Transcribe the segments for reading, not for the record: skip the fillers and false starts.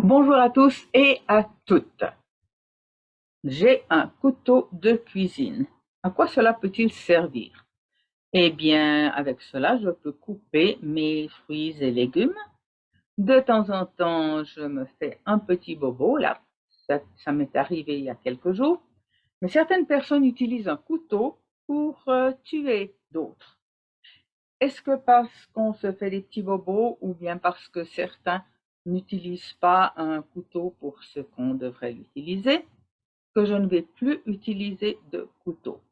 Bonjour à tous et à toutes. J'ai un couteau de cuisine. À quoi cela peut-il servir? Eh bien, avec cela, je peux couper mes fruits et légumes. De temps en temps, je me fais un petit bobo, là. Ça m'est arrivé il y a quelques jours. Mais certaines personnes utilisent un couteau pour tuer d'autres. Est-ce que parce qu'on se fait des petits bobos ou bien parce que certains n'utilisent pas un couteau pour ce qu'on devrait l'utiliser, que je ne vais plus utiliser de couteau?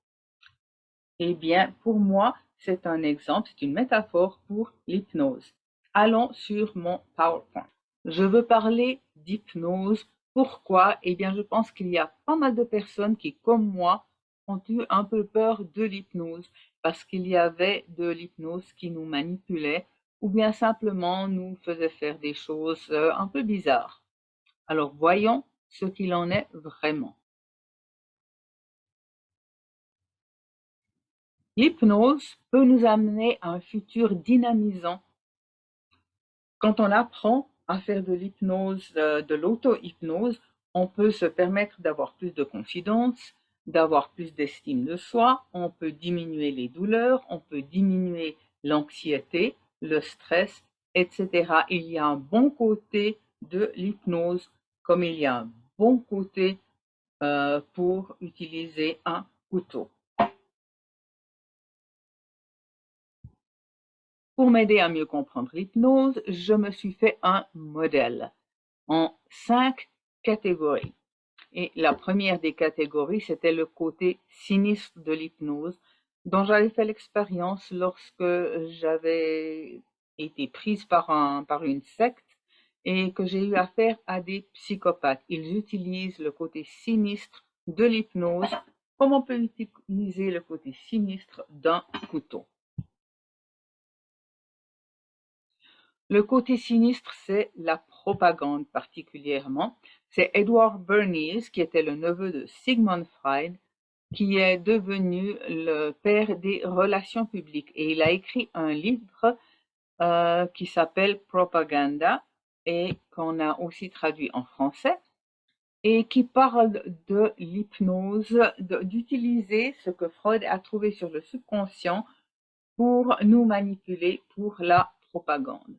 Eh bien, pour moi, c'est un exemple, c'est une métaphore pour l'hypnose. Allons sur mon PowerPoint. Je veux parler d'hypnose. Pourquoi? Eh bien, je pense qu'il y a pas mal de personnes qui, comme moi, ont eu un peu peur de l'hypnose parce qu'il y avait de l'hypnose qui nous manipulait ou bien simplement nous faisait faire des choses un peu bizarres. Alors, voyons ce qu'il en est vraiment. L'hypnose peut nous amener à un futur dynamisant. Quand on apprend à faire de l'hypnose, de l'auto-hypnose, on peut se permettre d'avoir plus de confiance, d'avoir plus d'estime de soi, on peut diminuer les douleurs, on peut diminuer l'anxiété, le stress, etc. Il y a un bon côté de l'hypnose, comme il y a un bon côté pour utiliser un couteau. Pour m'aider à mieux comprendre l'hypnose, je me suis fait un modèle en 5 catégories. Et la première des catégories, c'était le côté sinistre de l'hypnose, dont j'avais fait l'expérience lorsque j'avais été prise par une secte et que j'ai eu affaire à des psychopathes. Ils utilisent le côté sinistre de l'hypnose comme on peut utiliser le côté sinistre d'un couteau. Le côté sinistre, c'est la propagande particulièrement. C'est Edward Bernays, qui était le neveu de Sigmund Freud, qui est devenu le père des relations publiques. Et il a écrit un livre qui s'appelle Propaganda et qu'on a aussi traduit en français et qui parle de l'hypnose, d'utiliser ce que Freud a trouvé sur le subconscient pour nous manipuler pour la propagande.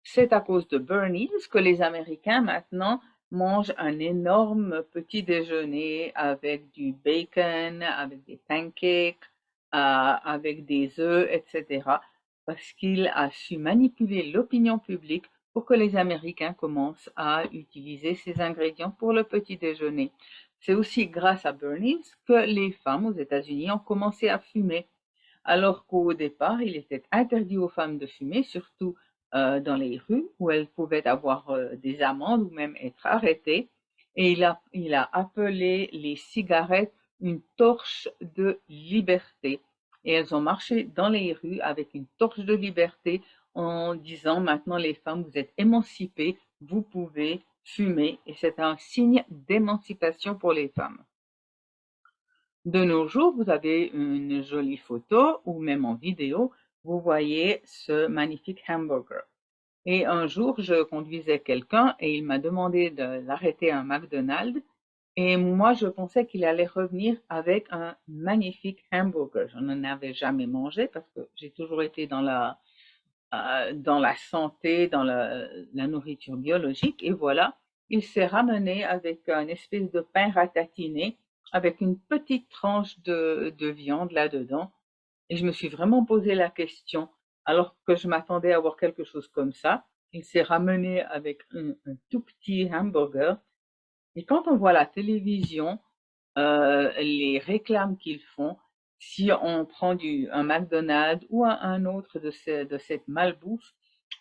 C'est à cause de Bernie's que les Américains maintenant mangent un énorme petit déjeuner avec du bacon, avec des pancakes, avec des œufs, etc. Parce qu'il a su manipuler l'opinion publique pour que les Américains commencent à utiliser ces ingrédients pour le petit déjeuner. C'est aussi grâce à Bernie's que les femmes aux États-Unis ont commencé à fumer alors qu'au départ, il était interdit aux femmes de fumer, surtout dans les rues où elles pouvaient avoir des amendes ou même être arrêtées. Et il a appelé les cigarettes une torche de liberté. Et elles ont marché dans les rues avec une torche de liberté en disant maintenant les femmes, vous êtes émancipées, vous pouvez fumer. Et c'est un signe d'émancipation pour les femmes. De nos jours, vous avez une jolie photo ou même en vidéo, vous voyez ce magnifique hamburger. Et un jour, je conduisais quelqu'un et il m'a demandé de l'arrêter à un McDonald's. Et moi, je pensais qu'il allait revenir avec un magnifique hamburger. Je n'en avais jamais mangé parce que j'ai toujours été dans la santé, dans la nourriture biologique. Et voilà, il s'est ramené avec un espèce de pain ratatiné avec une petite tranche de viande là-dedans. Et je me suis vraiment posé la question, alors que je m'attendais à voir quelque chose comme ça. Il s'est ramené avec un tout petit hamburger. Et quand on voit la télévision, les réclames qu'ils font, si on prend un McDonald's ou un autre de cette malbouffe,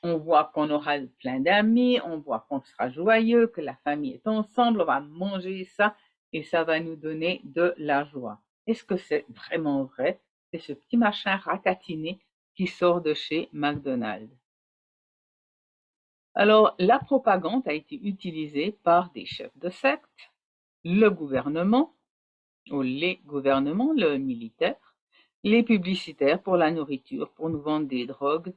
on voit qu'on aura plein d'amis, on voit qu'on sera joyeux, que la famille est ensemble, on va manger ça et ça va nous donner de la joie. Est-ce que c'est vraiment vrai? C'est ce petit machin ratatiné qui sort de chez McDonald's. Alors, la propagande a été utilisée par des chefs de secte, le gouvernement, ou les gouvernements, le militaire, les publicitaires pour la nourriture, pour nous vendre des drogues,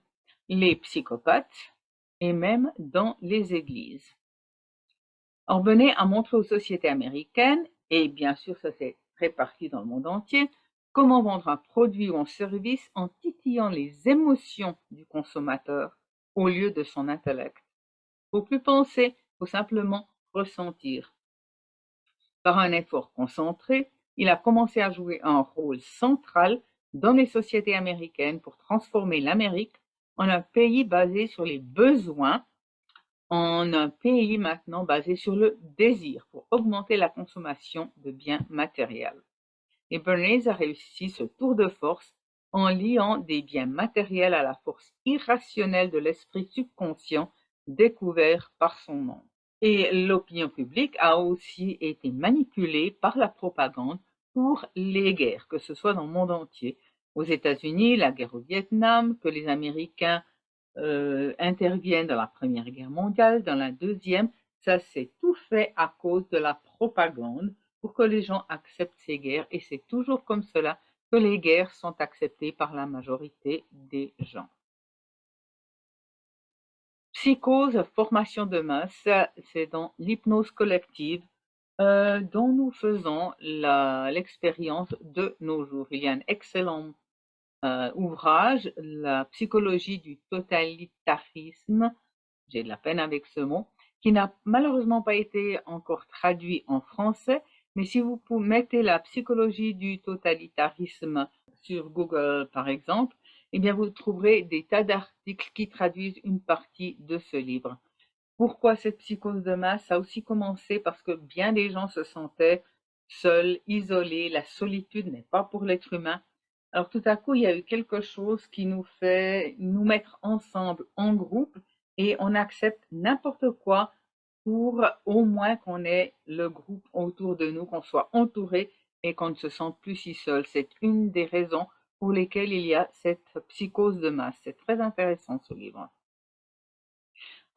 les psychopathes et même dans les églises. Orbenet a montré aux sociétés américaines, et bien sûr ça s'est réparti dans le monde entier, comment vendre un produit ou un service en titillant les émotions du consommateur au lieu de son intellect. Faut plus penser, faut simplement ressentir. Par un effort concentré, il a commencé à jouer un rôle central dans les sociétés américaines pour transformer l'Amérique en un pays basé sur les besoins, en un pays maintenant basé sur le désir, pour augmenter la consommation de biens matériels. Et Bernays a réussi ce tour de force en liant des biens matériels à la force irrationnelle de l'esprit subconscient découvert par son nom. Et l'opinion publique a aussi été manipulée par la propagande pour les guerres, que ce soit dans le monde entier. Aux États-Unis, la guerre au Vietnam, que les Américains interviennent dans la Première Guerre mondiale, dans la Deuxième, ça s'est tout fait à cause de la propagande pour que les gens acceptent ces guerres. Et c'est toujours comme cela que les guerres sont acceptées par la majorité des gens. Psychose, formation de masse, c'est dans l'hypnose collective dont nous faisons l'expérience de nos jours. Il y a un excellent ouvrage, La psychologie du totalitarisme, j'ai de la peine avec ce mot, qui n'a malheureusement pas été encore traduit en français, mais si vous mettez la psychologie du totalitarisme sur Google par exemple, eh bien vous trouverez des tas d'articles qui traduisent une partie de ce livre. Pourquoi cette psychose de masse? Ça a aussi commencé parce que bien des gens se sentaient seuls, isolés, la solitude n'est pas pour l'être humain. Alors tout à coup, il y a eu quelque chose qui nous fait nous mettre ensemble en groupe et on accepte n'importe quoi pour au moins qu'on ait le groupe autour de nous, qu'on soit entouré et qu'on ne se sente plus si seul. C'est une des raisons pour lesquelles il y a cette psychose de masse. C'est très intéressant ce livre.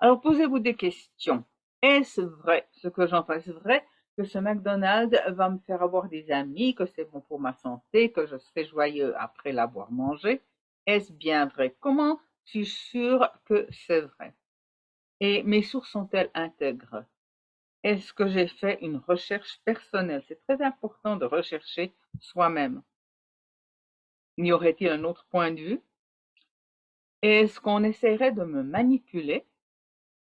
Alors posez-vous des questions. Est-ce vrai ce que j'en fasse vrai que ce McDonald's va me faire avoir des amis, que c'est bon pour ma santé, que je serai joyeux après l'avoir mangé? Est-ce bien vrai? Comment suis-je sûr que c'est vrai? Et mes sources sont-elles intègres? Est-ce que j'ai fait une recherche personnelle? C'est très important de rechercher soi-même. Y aurait-il un autre point de vue? Est-ce qu'on essaierait de me manipuler?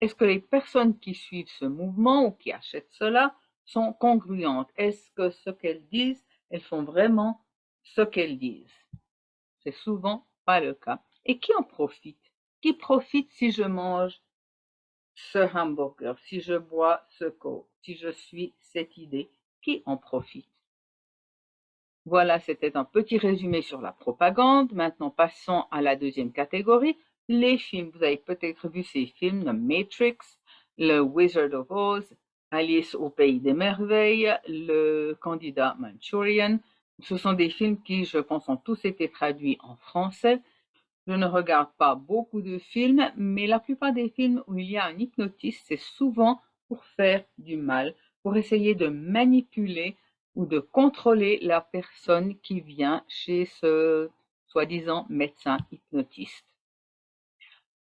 Est-ce que les personnes qui suivent ce mouvement ou qui achètent cela sont congruentes? Est-ce que ce qu'elles disent, elles font vraiment ce qu'elles disent? C'est souvent pas le cas. Et qui en profite? Qui profite si je mange ce hamburger, si je bois ce coke, si je suis cette idée? Qui en profite? Voilà, c'était un petit résumé sur la propagande. Maintenant, passons à la deuxième catégorie, les films. Vous avez peut-être vu ces films, The Matrix, Le Wizard of Oz, Alice au Pays des Merveilles, Le Candidat Manchurian. Ce sont des films qui, je pense, ont tous été traduits en français. Je ne regarde pas beaucoup de films, mais la plupart des films où il y a un hypnotiste, c'est souvent pour faire du mal, pour essayer de manipuler ou de contrôler la personne qui vient chez ce soi-disant médecin hypnotiste.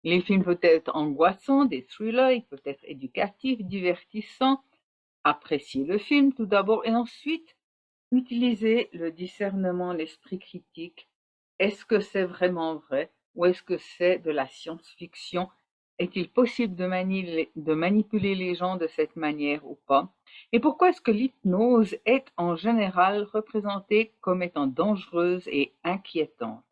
Les films peuvent être angoissants, des thrillers, ils peuvent être éducatifs, divertissants. Appréciez le film tout d'abord et ensuite utilisez le discernement, l'esprit critique. Est-ce que c'est vraiment vrai ou est-ce que c'est de la science-fiction? Est-il possible de manipuler les gens de cette manière ou pas? Et pourquoi est-ce que l'hypnose est en général représentée comme étant dangereuse et inquiétante?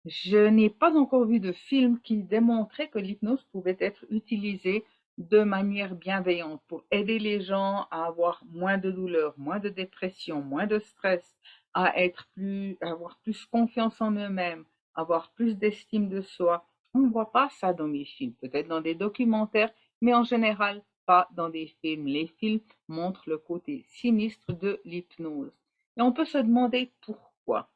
Je n'ai pas encore vu de film qui démontrait que l'hypnose pouvait être utilisée de manière bienveillante pour aider les gens à avoir moins de douleur, moins de dépression, moins de stress, à avoir plus confiance en eux-mêmes, avoir plus d'estime de soi. On ne voit pas ça dans les films, peut-être dans des documentaires, mais en général pas dans des films. Les films montrent le côté sinistre de l'hypnose. Et on peut se demander pourquoi.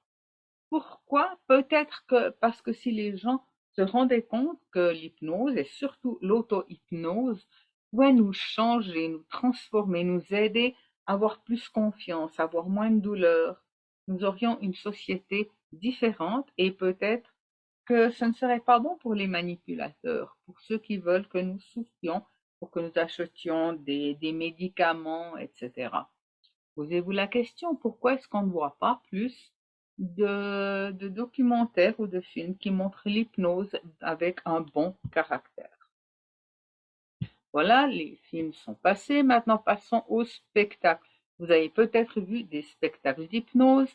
Pourquoi? Peut-être que parce que si les gens se rendaient compte que l'hypnose et surtout l'auto-hypnose pouvait nous changer, nous transformer, nous aider à avoir plus confiance, à avoir moins de douleur, nous aurions une société différente et peut-être que ce ne serait pas bon pour les manipulateurs, pour ceux qui veulent que nous souffrions pour que nous achetions des médicaments, etc. Posez-vous la question, pourquoi est-ce qu'on ne voit pas plus de documentaires ou de films qui montrent l'hypnose avec un bon caractère? Voilà, les films sont passés, maintenant passons au spectacle. Vous avez peut-être vu des spectacles d'hypnose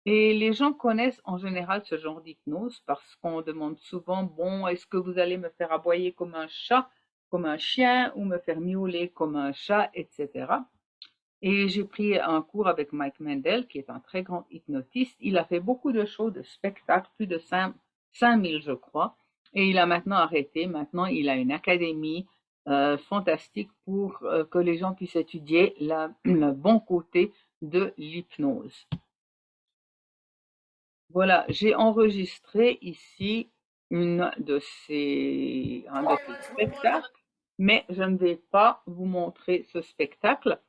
et les gens connaissent en général ce genre d'hypnose parce qu'on demande souvent, bon, est-ce que vous allez me faire aboyer comme un chat, comme un chien ou me faire miauler comme un chat, etc. Et j'ai pris un cours avec Mike Mendel, qui est un très grand hypnotiste. Il a fait beaucoup de shows, de spectacles, plus de 5000, je crois. Et il a maintenant arrêté. Maintenant, il a une académie fantastique pour que les gens puissent étudier le bon côté de l'hypnose. Voilà, j'ai enregistré ici un de ces spectacles, mais je ne vais pas vous montrer ce spectacle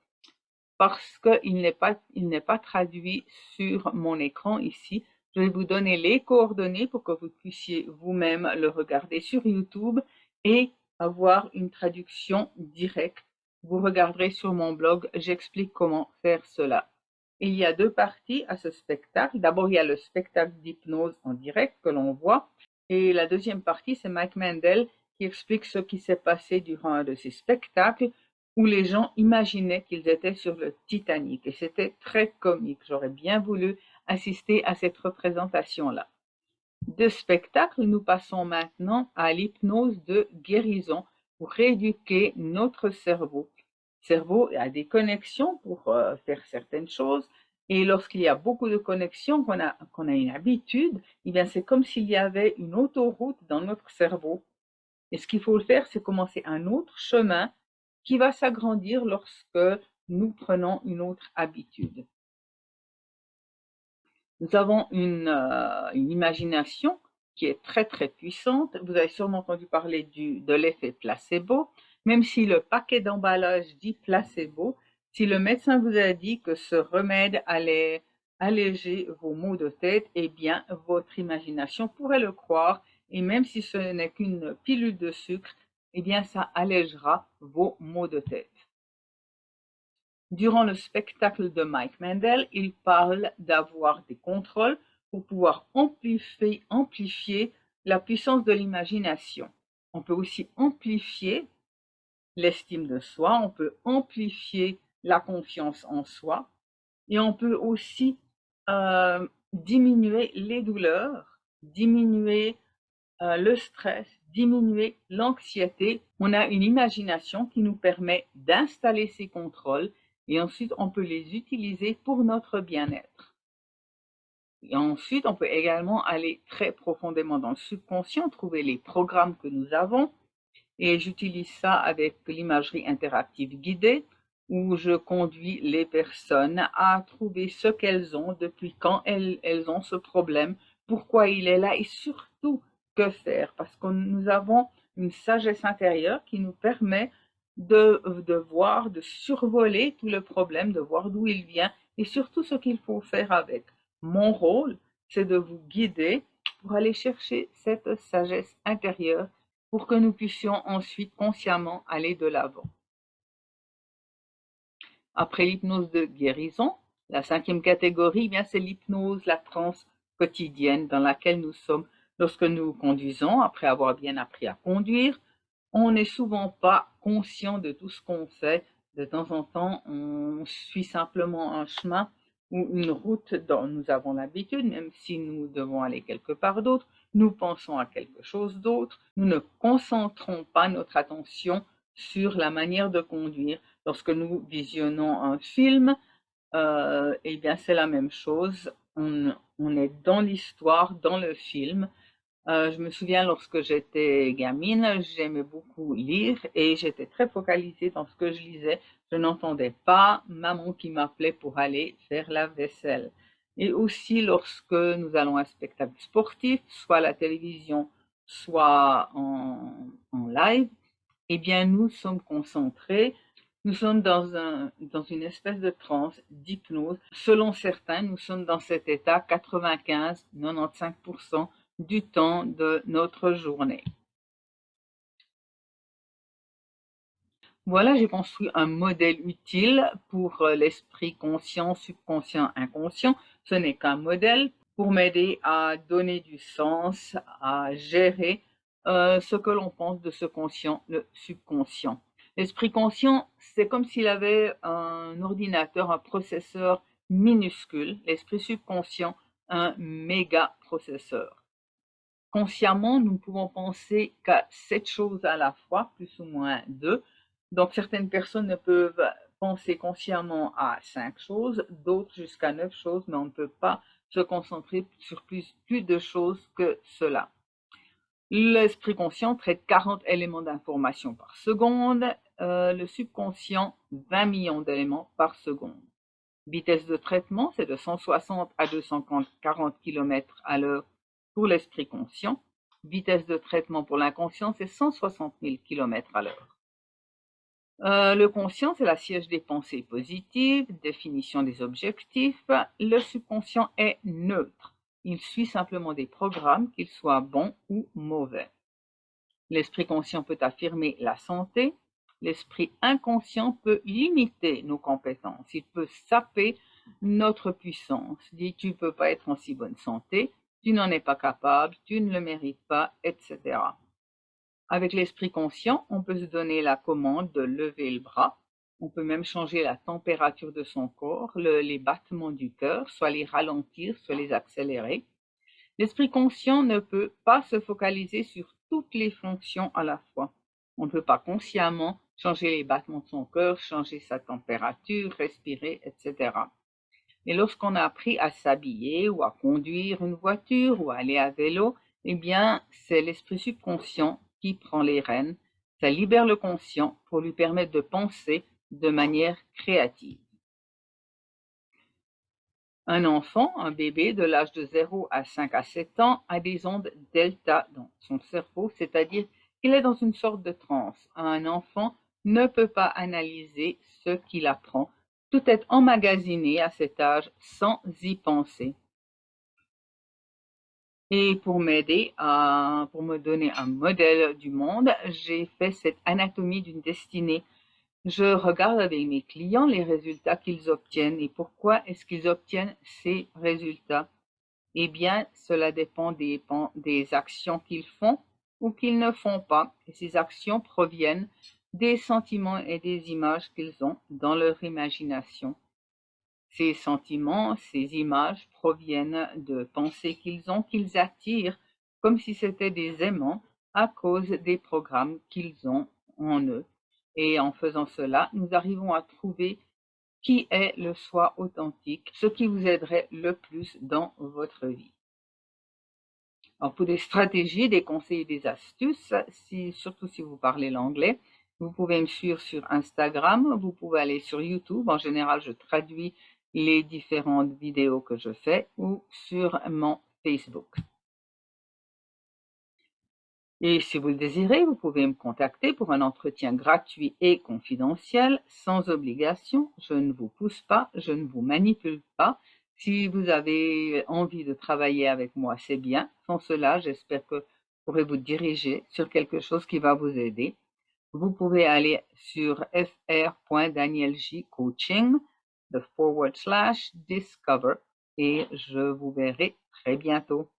parce qu'il n'est pas traduit sur mon écran ici. Je vais vous donner les coordonnées pour que vous puissiez vous-même le regarder sur YouTube et avoir une traduction directe. Vous regarderez sur mon blog, j'explique comment faire cela. Il y a deux parties à ce spectacle. D'abord, il y a le spectacle d'hypnose en direct que l'on voit. Et la deuxième partie, c'est Mike Mendel qui explique ce qui s'est passé durant un de ses spectacles où les gens imaginaient qu'ils étaient sur le Titanic. Et c'était très comique. J'aurais bien voulu assister à cette représentation-là. De spectacle, nous passons maintenant à l'hypnose de guérison pour rééduquer notre cerveau. Le cerveau a des connexions pour faire certaines choses. Et lorsqu'il y a beaucoup de connexions, qu'on a une habitude, eh bien c'est comme s'il y avait une autoroute dans notre cerveau. Et ce qu'il faut faire, c'est commencer un autre chemin qui va s'agrandir lorsque nous prenons une autre habitude. Nous avons une imagination qui est très très puissante. Vous avez sûrement entendu parler de l'effet placebo. Même si le paquet d'emballage dit placebo, si le médecin vous a dit que ce remède allait alléger vos maux de tête, eh bien votre imagination pourrait le croire. Et même si ce n'est qu'une pilule de sucre, eh bien ça allégera vos maux de tête. Durant le spectacle de Mike Mendel, il parle d'avoir des contrôles pour pouvoir amplifier la puissance de l'imagination. On peut aussi amplifier l'estime de soi, on peut amplifier la confiance en soi et on peut aussi diminuer les douleurs, diminuer le stress, diminuer l'anxiété. On a une imagination qui nous permet d'installer ces contrôles et ensuite on peut les utiliser pour notre bien-être. Et ensuite, on peut également aller très profondément dans le subconscient, trouver les programmes que nous avons. Et j'utilise ça avec l'imagerie interactive guidée, où je conduis les personnes à trouver ce qu'elles ont, depuis quand elles ont ce problème, pourquoi il est là et surtout que faire. Parce que nous avons une sagesse intérieure qui nous permet de voir, de survoler tout le problème, de voir d'où il vient et surtout ce qu'il faut faire avec. Mon rôle, c'est de vous guider pour aller chercher cette sagesse intérieure pour que nous puissions ensuite consciemment aller de l'avant. Après l'hypnose de guérison, la cinquième catégorie, eh bien c'est l'hypnose, la transe quotidienne dans laquelle nous sommes lorsque nous conduisons, après avoir bien appris à conduire. On n'est souvent pas conscient de tout ce qu'on fait. De temps en temps, on suit simplement un chemin ou une route dont nous avons l'habitude, même si nous devons aller quelque part d'autre. Nous pensons à quelque chose d'autre. Nous ne concentrons pas notre attention sur la manière de conduire. Lorsque nous visionnons un film, eh bien c'est la même chose. On est dans l'histoire, dans le film. Je me souviens lorsque j'étais gamine, j'aimais beaucoup lire et j'étais très focalisée dans ce que je lisais. Je n'entendais pas maman qui m'appelait pour aller faire la vaisselle. Et aussi lorsque nous allons à un spectacle sportif, soit à la télévision, soit en live, eh bien nous sommes concentrés, nous sommes dans une espèce de transe, d'hypnose. Selon certains, nous sommes dans cet état 95-95% du temps de notre journée. Voilà, j'ai construit un modèle utile pour l'esprit conscient, subconscient, inconscient. Ce n'est qu'un modèle pour m'aider à donner du sens, à gérer ce que l'on pense de ce conscient, le subconscient. L'esprit conscient, c'est comme s'il avait un ordinateur, un processeur minuscule. L'esprit subconscient, un méga processeur. Consciemment, nous pouvons penser qu'à 7 choses à la fois, plus ou moins 2. Donc, certaines personnes ne peuvent penser consciemment à 5 choses, d'autres jusqu'à 9 choses, mais on ne peut pas se concentrer sur plus de choses que cela. L'esprit conscient traite 40 éléments d'information par seconde, le subconscient 20 millions d'éléments par seconde. Vitesse de traitement, c'est de 160 à 240 km à l'heure pour l'esprit conscient. Vitesse de traitement pour l'inconscient, c'est 160 000 km à l'heure. Le conscient, c'est la siège des pensées positives, définition des objectifs. Le subconscient est neutre. Il suit simplement des programmes, qu'ils soient bons ou mauvais. L'esprit conscient peut affirmer la santé. L'esprit inconscient peut limiter nos compétences. Il peut saper notre puissance. Dit, tu ne peux pas être en si bonne santé, tu n'en es pas capable, tu ne le mérites pas, etc. Avec l'esprit conscient, on peut se donner la commande de lever le bras. On peut même changer la température de son corps, les battements du cœur, soit les ralentir, soit les accélérer. L'esprit conscient ne peut pas se focaliser sur toutes les fonctions à la fois. On ne peut pas consciemment changer les battements de son cœur, changer sa température, respirer, etc. Et lorsqu'on a appris à s'habiller ou à conduire une voiture ou à aller à vélo, eh bien, c'est l'esprit subconscient qui prend les rênes. Ça libère le conscient pour lui permettre de penser de manière créative. Un enfant, un bébé de l'âge de 0 à 5 à 7 ans a des ondes delta dans son cerveau, c'est-à-dire qu'il est dans une sorte de transe. Un enfant ne peut pas analyser ce qu'il apprend. Tout est emmagasiné à cet âge sans y penser. Et pour m'aider pour me donner un modèle du monde, j'ai fait cette anatomie d'une destinée. Je regarde avec mes clients les résultats qu'ils obtiennent et pourquoi est-ce qu'ils obtiennent ces résultats. Eh bien, cela dépend des actions qu'ils font ou qu'ils ne font pas. Et ces actions proviennent des sentiments et des images qu'ils ont dans leur imagination. Ces sentiments, ces images proviennent de pensées qu'ils attirent comme si c'était des aimants à cause des programmes qu'ils ont en eux. Et en faisant cela, nous arrivons à trouver qui est le soi authentique, ce qui vous aiderait le plus dans votre vie. Alors pour des stratégies, des conseils et des astuces, surtout si vous parlez l'anglais, vous pouvez me suivre sur Instagram, vous pouvez aller sur YouTube. En général, je traduis les différentes vidéos que je fais ou sur mon Facebook. Et si vous le désirez, vous pouvez me contacter pour un entretien gratuit et confidentiel, sans obligation. Je ne vous pousse pas, je ne vous manipule pas. Si vous avez envie de travailler avec moi, c'est bien. Sans cela, j'espère que vous pourrez vous diriger sur quelque chose qui va vous aider. Vous pouvez aller sur fr.danielj.coaching, /discover, et je vous verrai très bientôt.